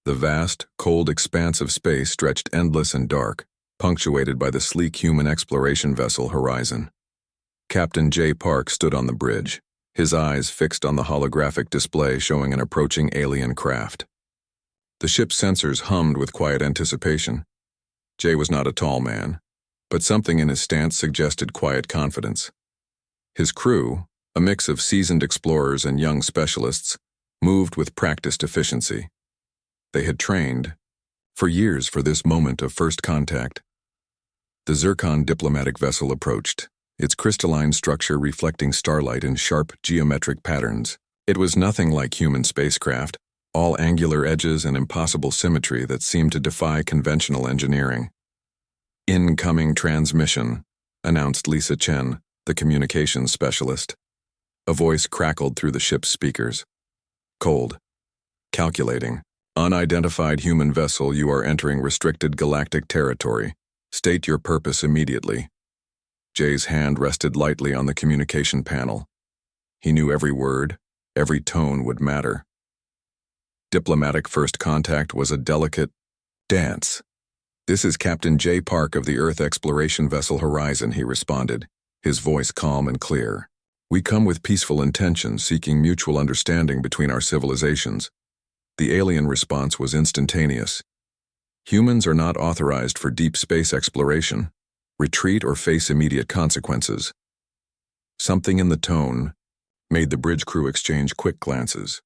The vast, cold expanse of space stretched endless and dark, punctuated by the sleek human exploration vessel Horizon. Captain J. Park stood on the bridge, his eyes fixed on the holographic display showing an approaching alien craft. The ship's sensors hummed with quiet anticipation. Jay was not a tall man, but something in his stance suggested quiet confidence. His crew, a mix of seasoned explorers and young specialists, moved with practiced efficiency. They had trained for years for this moment of first contact. The Zircon diplomatic vessel approached, its crystalline structure reflecting starlight in sharp geometric patterns. It was nothing like human spacecraft, all angular edges and impossible symmetry that seemed to defy conventional engineering. "Incoming transmission," announced Lisa Chen, the communications specialist. A voice crackled through the ship's speakers. "Cold. Calculating. Unidentified human vessel, you are entering restricted galactic territory. State your purpose immediately." Jay's hand rested lightly on the communication panel. He knew every word, every tone would matter. Diplomatic first contact was a delicate dance. "This is Captain J. Park of the Earth exploration vessel Horizon," he responded, his voice calm and clear. "We come with peaceful intentions, seeking mutual understanding between our civilizations." The alien response was instantaneous. "Humans are not authorized for deep space exploration. Retreat or face immediate consequences." Something in the tone made the bridge crew exchange quick glances.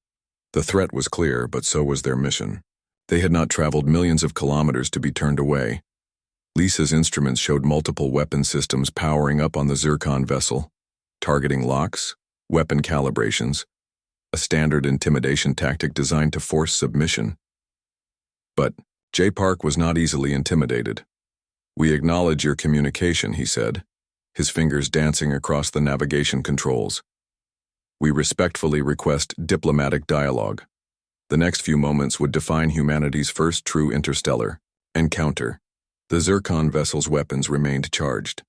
The threat was clear, but so was their mission. They had not traveled millions of kilometers to be turned away. Lisa's instruments showed multiple weapon systems powering up on the Zircon vessel, targeting locks, weapon calibrations, a standard intimidation tactic designed to force submission. But J. Park was not easily intimidated. "We acknowledge your communication," he said, his fingers dancing across the navigation controls. "We respectfully request diplomatic dialogue." The next few moments would define humanity's first true interstellar encounter. The Zircon vessel's weapons remained charged.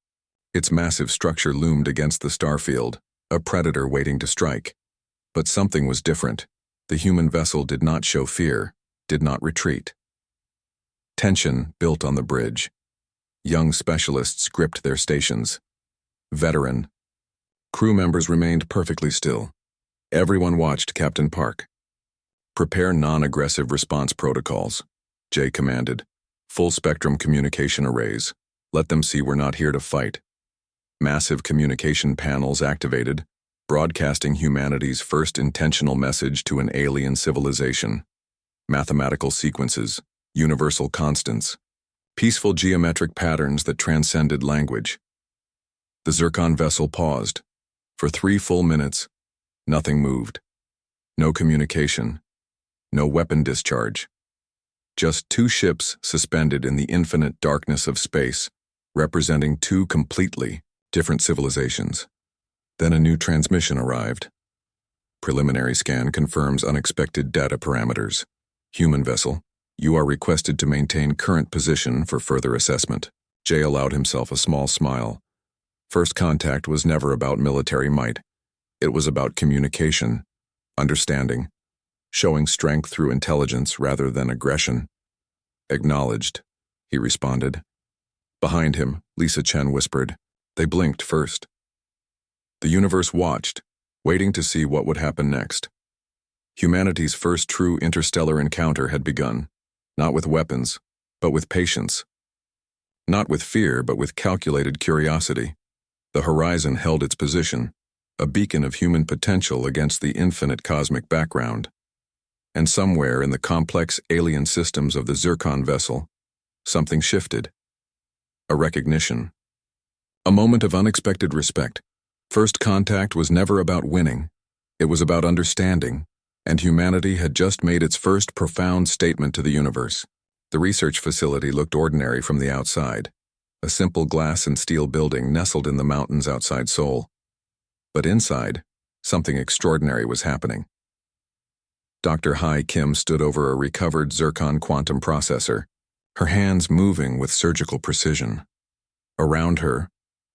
Its massive structure loomed against the starfield, a predator waiting to strike. But something was different. The human vessel did not show fear, did not retreat. Tension built on the bridge. Young specialists gripped their stations. Veteran crew members remained perfectly still. Everyone watched Captain Park. "Prepare non-aggressive response protocols," Jay commanded. "Full-spectrum communication arrays. Let them see we're not here to fight." Massive communication panels activated, broadcasting humanity's first intentional message to an alien civilization. Mathematical sequences, universal constants, peaceful geometric patterns that transcended language. The Zircon vessel paused. For 3 full minutes, nothing moved. No communication. No weapon discharge. Just 2 ships suspended in the infinite darkness of space, representing 2 completely different civilizations. Then a new transmission arrived. "Preliminary scan confirms unexpected data parameters. Human vessel, you are requested to maintain current position for further assessment." Jay allowed himself a small smile. First contact was never about military might. It was about communication, understanding, showing strength through intelligence rather than aggression. "Acknowledged," he responded. Behind him, Lisa Chen whispered. They blinked first. The universe watched, waiting to see what would happen next. Humanity's first true interstellar encounter had begun, not with weapons, but with patience. Not with fear, but with calculated curiosity. The Horizon held its position, a beacon of human potential against the infinite cosmic background. And somewhere in the complex alien systems of the Zircon vessel, something shifted. A recognition. A moment of unexpected respect. First contact was never about winning. It was about understanding, and humanity had just made its first profound statement to the universe. The research facility looked ordinary from the outside, a simple glass and steel building nestled in the mountains outside Seoul. But inside, something extraordinary was happening. Dr. Hai Kim stood over a recovered Zircon quantum processor, her hands moving with surgical precision. Around her,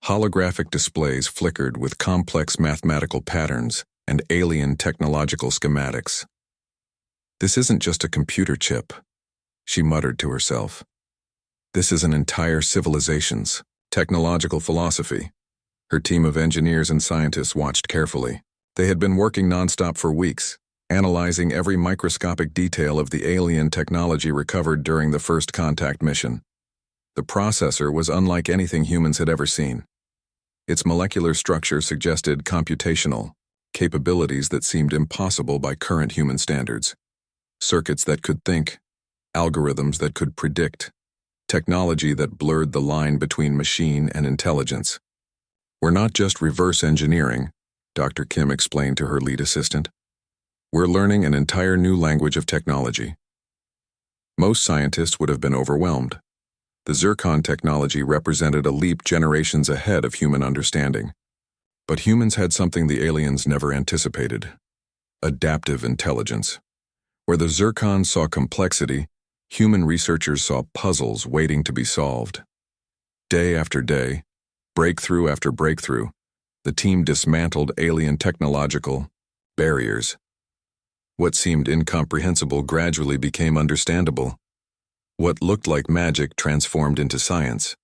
holographic displays flickered with complex mathematical patterns and alien technological schematics. "This isn't just a computer chip," She muttered to herself. This is an entire civilization's technological philosophy. Her team of engineers and scientists watched carefully. They had been working nonstop for weeks, analyzing every microscopic detail of the alien technology recovered during the first contact mission. The processor was unlike anything humans had ever seen. Its molecular structure suggested computational capabilities that seemed impossible by current human standards. Circuits that could think, algorithms that could predict, technology that blurred the line between machine and intelligence. We're not just reverse engineering, Dr. Kim explained to her lead assistant. We're learning an entire new language of technology. Most scientists would have been overwhelmed. The zircon technology represented a leap generations ahead of human understanding. But humans had something the aliens never anticipated: adaptive intelligence. Where the zircon saw complexity, human researchers saw puzzles waiting to be solved. Day after day, breakthrough after breakthrough, the team dismantled alien technological barriers. What seemed incomprehensible gradually became understandable. What looked like magic transformed into science.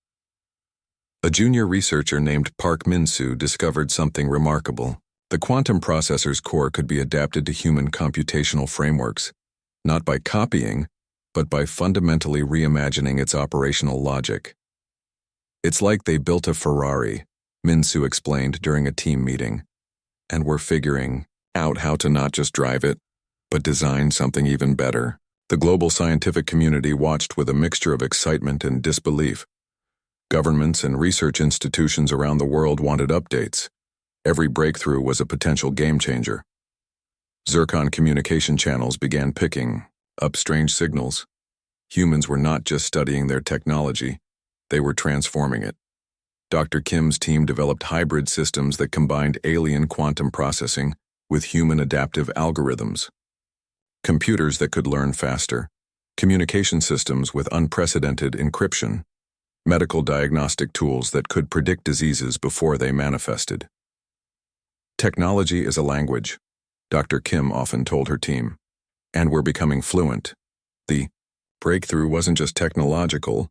A junior researcher named Park Min-soo discovered something remarkable. The quantum processor's core could be adapted to human computational frameworks, not by copying, but by fundamentally reimagining its operational logic. It's like they built a Ferrari, Min-soo explained during a team meeting, and were figuring out how to not just drive it, but design something even better. The global scientific community watched with a mixture of excitement and disbelief. Governments and research institutions around the world wanted updates. Every breakthrough was a potential game changer. Zircon communication channels began picking up strange signals. Humans were not just studying their technology, they were transforming it. Dr. Kim's team developed hybrid systems that combined alien quantum processing with human adaptive algorithms. Computers that could learn faster, communication systems with unprecedented encryption, medical diagnostic tools that could predict diseases before they manifested. Technology is a language, Dr. Kim often told her team, and we're becoming fluent. The breakthrough wasn't just technological,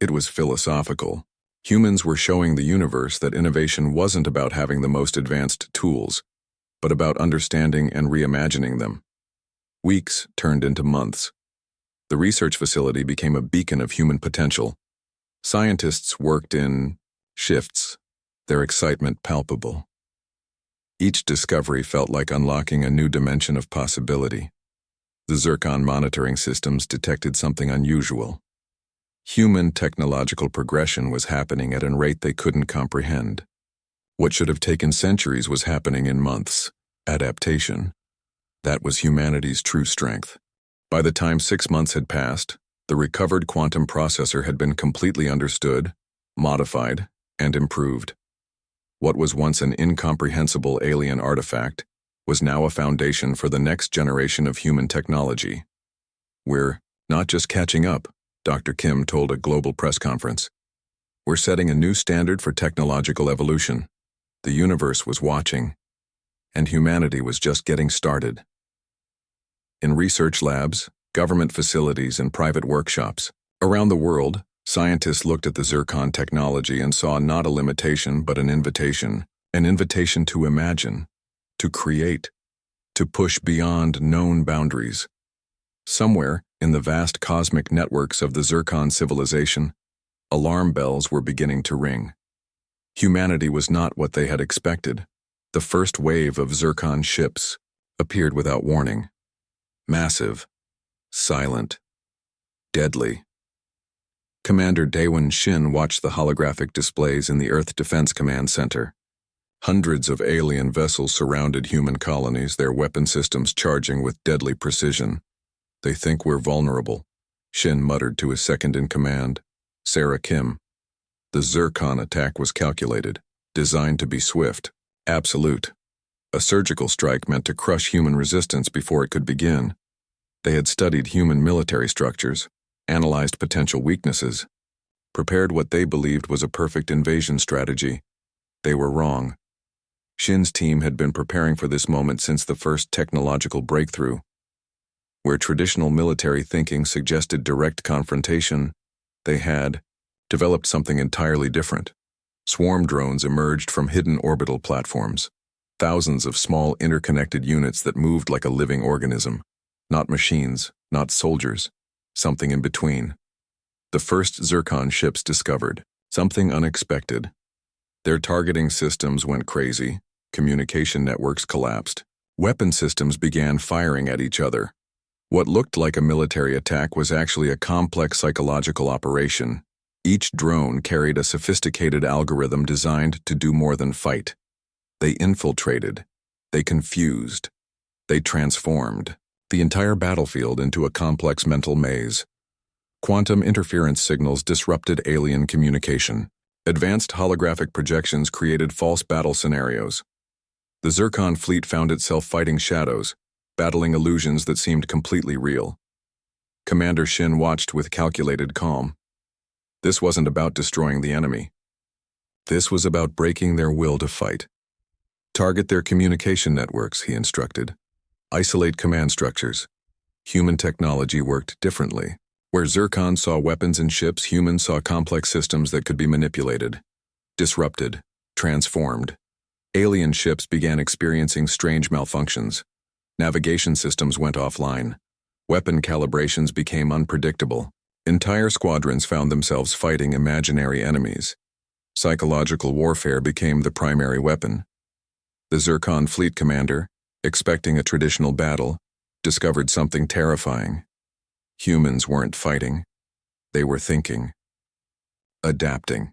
it was philosophical. Humans were showing the universe that innovation wasn't about having the most advanced tools, but about understanding and reimagining them. Weeks turned into months. The research facility became a beacon of human potential. Scientists worked in shifts, their excitement palpable. Each discovery felt like unlocking a new dimension of possibility. The zircon monitoring systems detected something unusual. Human technological progression was happening at a rate they couldn't comprehend. What should have taken centuries was happening in months. Adaptation. That was humanity's true strength. By the time 6 months had passed, the recovered quantum processor had been completely understood, modified, and improved. What was once an incomprehensible alien artifact was now a foundation for the next generation of human technology. We're not just catching up, Dr. Kim told a global press conference. We're setting a new standard for technological evolution. The universe was watching, and humanity was just getting started. In research labs, government facilities, and private workshops around the world, scientists looked at the zircon technology and saw not a limitation but an invitation to imagine, to create, to push beyond known boundaries. Somewhere in the vast cosmic networks of the zircon civilization, alarm bells were beginning to ring. Humanity was not what they had expected. The first wave of zircon ships appeared without warning. Massive, silent, deadly. Commander Daewon Shin watched the holographic displays in the Earth Defense Command Center. Hundreds of alien vessels surrounded human colonies, their weapon systems charging with deadly precision. They think we're vulnerable, Shin muttered to his second-in-command, Sarah Kim. The zircon attack was calculated, designed to be swift, absolute. A surgical strike meant to crush human resistance before it could begin. They had studied human military structures, analyzed potential weaknesses, prepared what they believed was a perfect invasion strategy. They were wrong. Shin's team had been preparing for this moment since the first technological breakthrough. Where traditional military thinking suggested direct confrontation, they had developed something entirely different. Swarm drones emerged from hidden orbital platforms, thousands of small interconnected units that moved like a living organism. Not machines, not soldiers, something in between. The first Zircon ships discovered something unexpected. Their targeting systems went crazy, communication networks collapsed, weapon systems began firing at each other. What looked like a military attack was actually a complex psychological operation. Each drone carried a sophisticated algorithm designed to do more than fight. They infiltrated, they confused, they transformed the entire battlefield into a complex mental maze. Quantum interference signals disrupted alien communication. Advanced holographic projections created false battle scenarios. The Zircon fleet found itself fighting shadows, battling illusions that seemed completely real. Commander Shin watched with calculated calm. This wasn't about destroying the enemy. This was about breaking their will to fight. Target their communication networks, he instructed. Isolate command structures. Human technology worked differently. Where Zircon saw weapons and ships, humans saw complex systems that could be manipulated, disrupted, transformed. Alien ships began experiencing strange malfunctions. Navigation systems went offline. Weapon calibrations became unpredictable. Entire squadrons found themselves fighting imaginary enemies. Psychological warfare became the primary weapon. The Zircon fleet commander, expecting a traditional battle, discovered something terrifying. Humans weren't fighting. They were thinking. Adapting.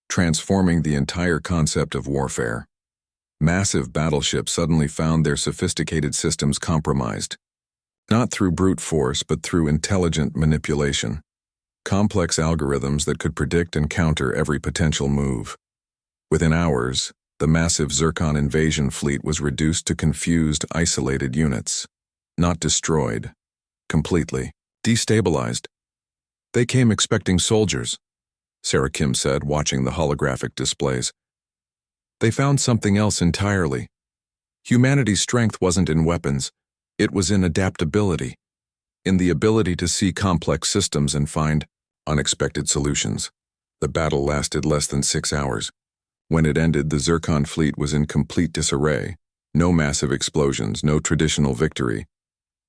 Transforming the entire concept of warfare. Massive battleships suddenly found their sophisticated systems compromised. Not through brute force, but through intelligent manipulation. Complex algorithms that could predict and counter every potential move. Within hours, the massive Zircon invasion fleet was reduced to confused, isolated units. Not destroyed. Completely. Destabilized. They came expecting soldiers, Sarah Kim said, watching the holographic displays. They found something else entirely. Humanity's strength wasn't in weapons. It was in adaptability, in the ability to see complex systems and find unexpected solutions. The battle lasted less than 6 hours. When it ended, the Zircon fleet was in complete disarray. No massive explosions, no traditional victory.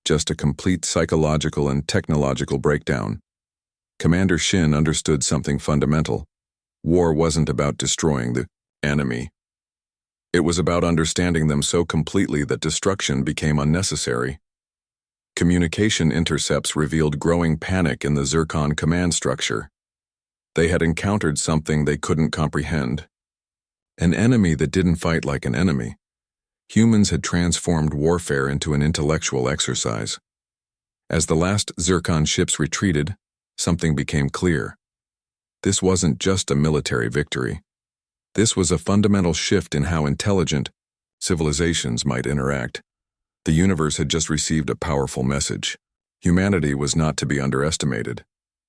Just a complete psychological and technological breakdown. Commander Shin understood something fundamental. War wasn't about destroying the enemy. It was about understanding them so completely that destruction became unnecessary. Communication intercepts revealed growing panic in the Zircon command structure. They had encountered something they couldn't comprehend. An enemy that didn't fight like an enemy. Humans had transformed warfare into an intellectual exercise. As the last Zircon ships retreated, something became clear. This wasn't just a military victory. This was a fundamental shift in how intelligent civilizations might interact. The universe had just received a powerful message. Humanity was not to be underestimated.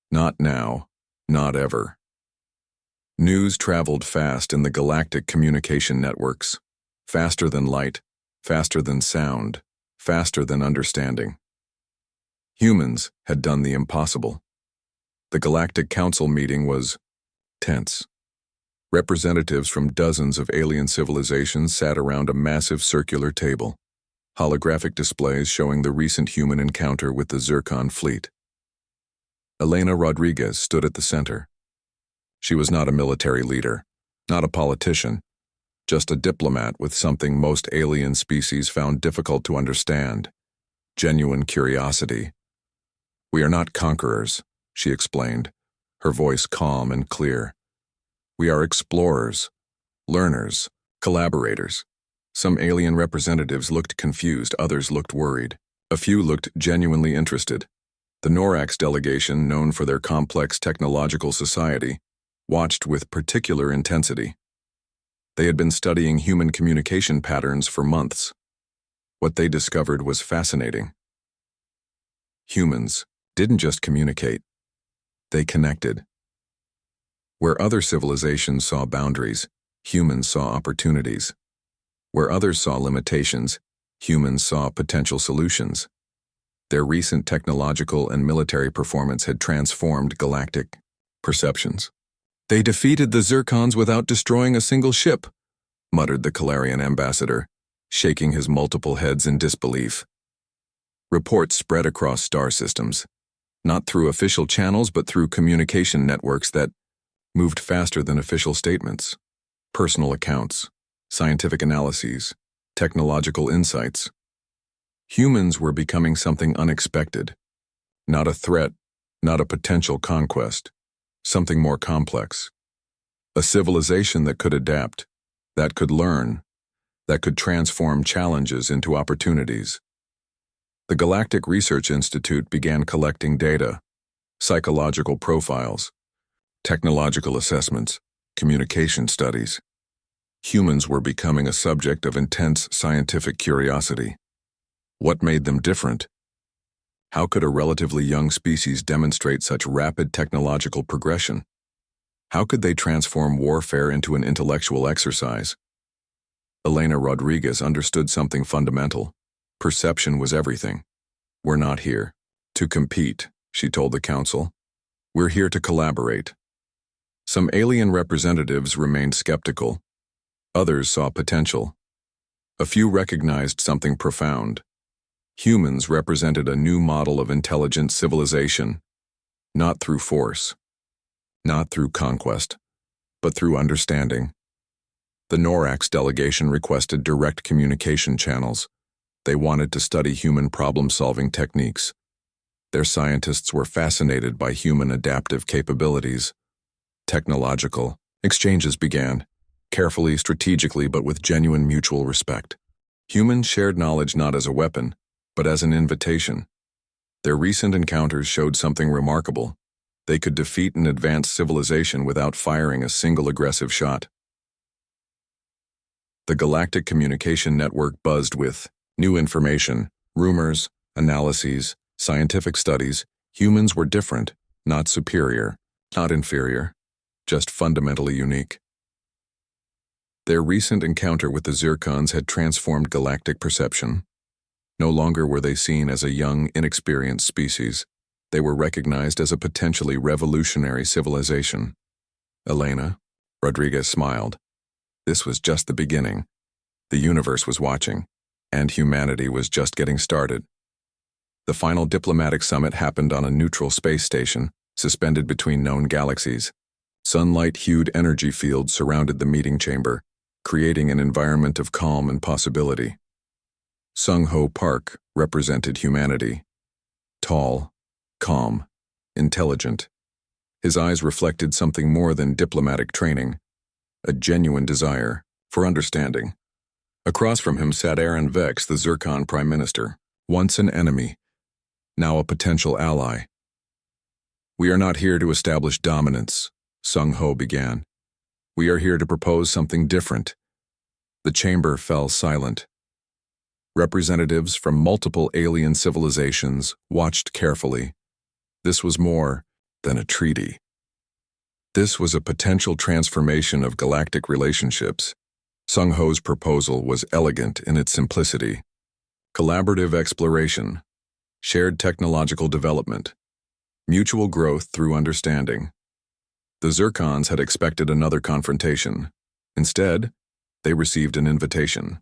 Not now, not ever. News traveled fast in the galactic communication networks. Faster than light, faster than sound, faster than understanding. Humans had done the impossible. The Galactic Council meeting was tense. Representatives from dozens of alien civilizations sat around a massive circular table, holographic displays showing the recent human encounter with the Zircon fleet. Elena Rodriguez stood at the center. She was not a military leader, not a politician, just a diplomat with something most alien species found difficult to understand: genuine curiosity. "We are not conquerors," she explained, her voice calm and clear. "We are explorers, learners, collaborators." Some alien representatives looked confused, others looked worried. A few looked genuinely interested. The Norax delegation, known for their complex technological society, watched with particular intensity. They had been studying human communication patterns for months. What they discovered was fascinating. Humans didn't just communicate, they connected. Where other civilizations saw boundaries, humans saw opportunities. Where others saw limitations, humans saw potential solutions. Their recent technological and military performance had transformed galactic perceptions. "They defeated the Zircons without destroying a single ship," muttered the Calarian ambassador, shaking his multiple heads in disbelief. Reports spread across star systems, not through official channels but through communication networks that moved faster than official statements. Personal accounts, scientific analyses, technological insights. Humans were becoming something unexpected. Not a threat, not a potential conquest. Something more complex. A civilization that could adapt, that could learn, that could transform challenges into opportunities. The Galactic Research Institute began collecting data, psychological profiles, technological assessments, communication studies. Humans were becoming a subject of intense scientific curiosity. What made them different? How could a relatively young species demonstrate such rapid technological progression? How could they transform warfare into an intellectual exercise? Elena Rodriguez understood something fundamental. Perception was everything. "We're not here to compete," she told the council. "We're here to collaborate." Some alien representatives remained skeptical. Others saw potential. A few recognized something profound. Humans represented a new model of intelligent civilization, not through force, not through conquest, but through understanding. The Norax delegation requested direct communication channels. They wanted to study human problem-solving techniques. Their scientists were fascinated by human adaptive capabilities. Technological exchanges began, carefully, strategically, but with genuine mutual respect. Humans shared knowledge not as a weapon, but as an invitation. Their recent encounters showed something remarkable. They could defeat an advanced civilization without firing a single aggressive shot. The Galactic Communication Network buzzed with new information, rumors, analyses, scientific studies. Humans were different, not superior, not inferior, just fundamentally unique. Their recent encounter with the Zircons had transformed galactic perception. No longer were they seen as a young, inexperienced species. They were recognized as a potentially revolutionary civilization. Elena Rodriguez smiled. This was just the beginning. The universe was watching, and humanity was just getting started. The final diplomatic summit happened on a neutral space station, suspended between known galaxies. Sunlight-hued energy fields surrounded the meeting chamber, creating an environment of calm and possibility. Sung Ho Park represented humanity. Tall, calm, intelligent. His eyes reflected something more than diplomatic training, a genuine desire for understanding. Across from him sat Aaron Vex, the Zircon Prime Minister, once an enemy, now a potential ally. "We are not here to establish dominance," Sung Ho began. "We are here to propose something different." The chamber fell silent. Representatives from multiple alien civilizations watched carefully. This was more than a treaty. This was a potential transformation of galactic relationships. Sung Ho's proposal was elegant in its simplicity. Collaborative exploration, shared technological development, mutual growth through understanding. The Zircons had expected another confrontation. Instead, they received an invitation.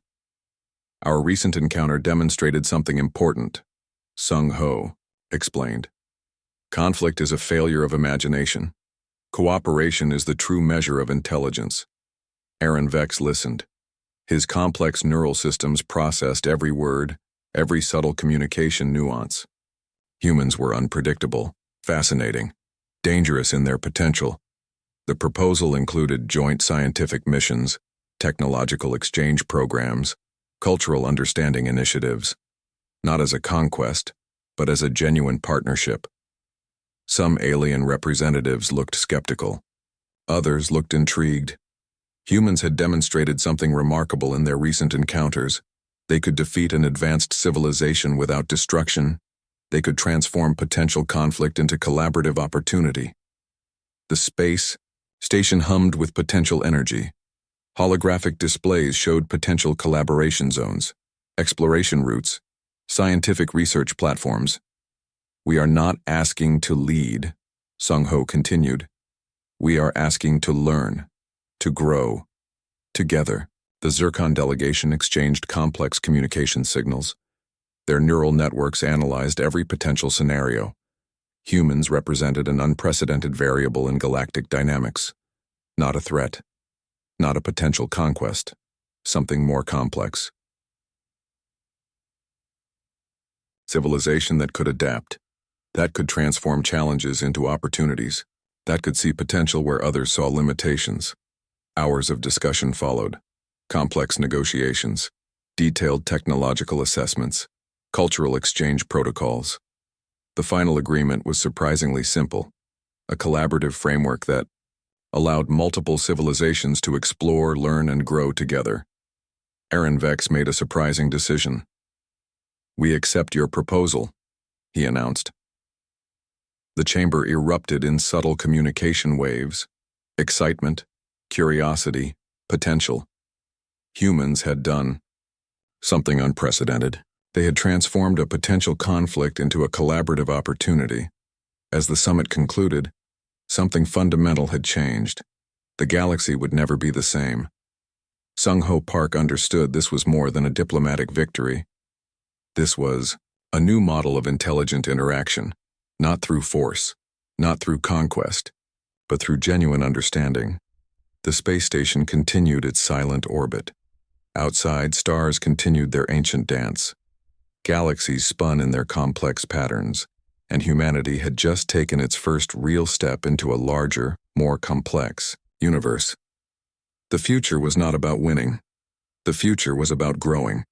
"Our recent encounter demonstrated something important," Sung Ho explained. "Conflict is a failure of imagination. Cooperation is the true measure of intelligence." Aaron Vex listened. His complex neural systems processed every word, every subtle communication nuance. Humans were unpredictable, fascinating, dangerous in their potential. The proposal included joint scientific missions, technological exchange programs, cultural understanding initiatives, not as a conquest, but as a genuine partnership. Some alien representatives looked skeptical. Others looked intrigued. Humans had demonstrated something remarkable in their recent encounters. They could defeat an advanced civilization without destruction. They could transform potential conflict into collaborative opportunity. The space station hummed with potential energy. Holographic displays showed potential collaboration zones, exploration routes, Scientific research platforms. We are not asking to lead, Sung-Ho continued. We are asking to learn, to grow. Together, the Zircon delegation exchanged complex communication signals. Their neural networks analyzed every potential scenario. Humans represented an unprecedented variable in galactic dynamics. Not a threat. Not a potential conquest. Something more complex. Civilization that could adapt. That could transform challenges into opportunities. That could see potential where others saw limitations. Hours of discussion followed. Complex negotiations. Detailed technological assessments. Cultural exchange protocols. The final agreement was surprisingly simple. A collaborative framework that allowed multiple civilizations to explore, learn, and grow together. Aaron Vex made a surprising decision. We accept your proposal, he announced. The chamber erupted in subtle communication waves. Excitement, curiosity, potential. Humans had done something unprecedented. They had transformed a potential conflict into a collaborative opportunity. As the summit concluded, something fundamental had changed. The galaxy would never be the same. Sung-Ho Park understood this was more than a diplomatic victory. This was a new model of intelligent interaction, not through force, not through conquest, but through genuine understanding. The space station continued its silent orbit. Outside, stars continued their ancient dance. Galaxies spun in their complex patterns, and humanity had just taken its first real step into a larger, more complex universe. The future was not about winning. The future was about growing.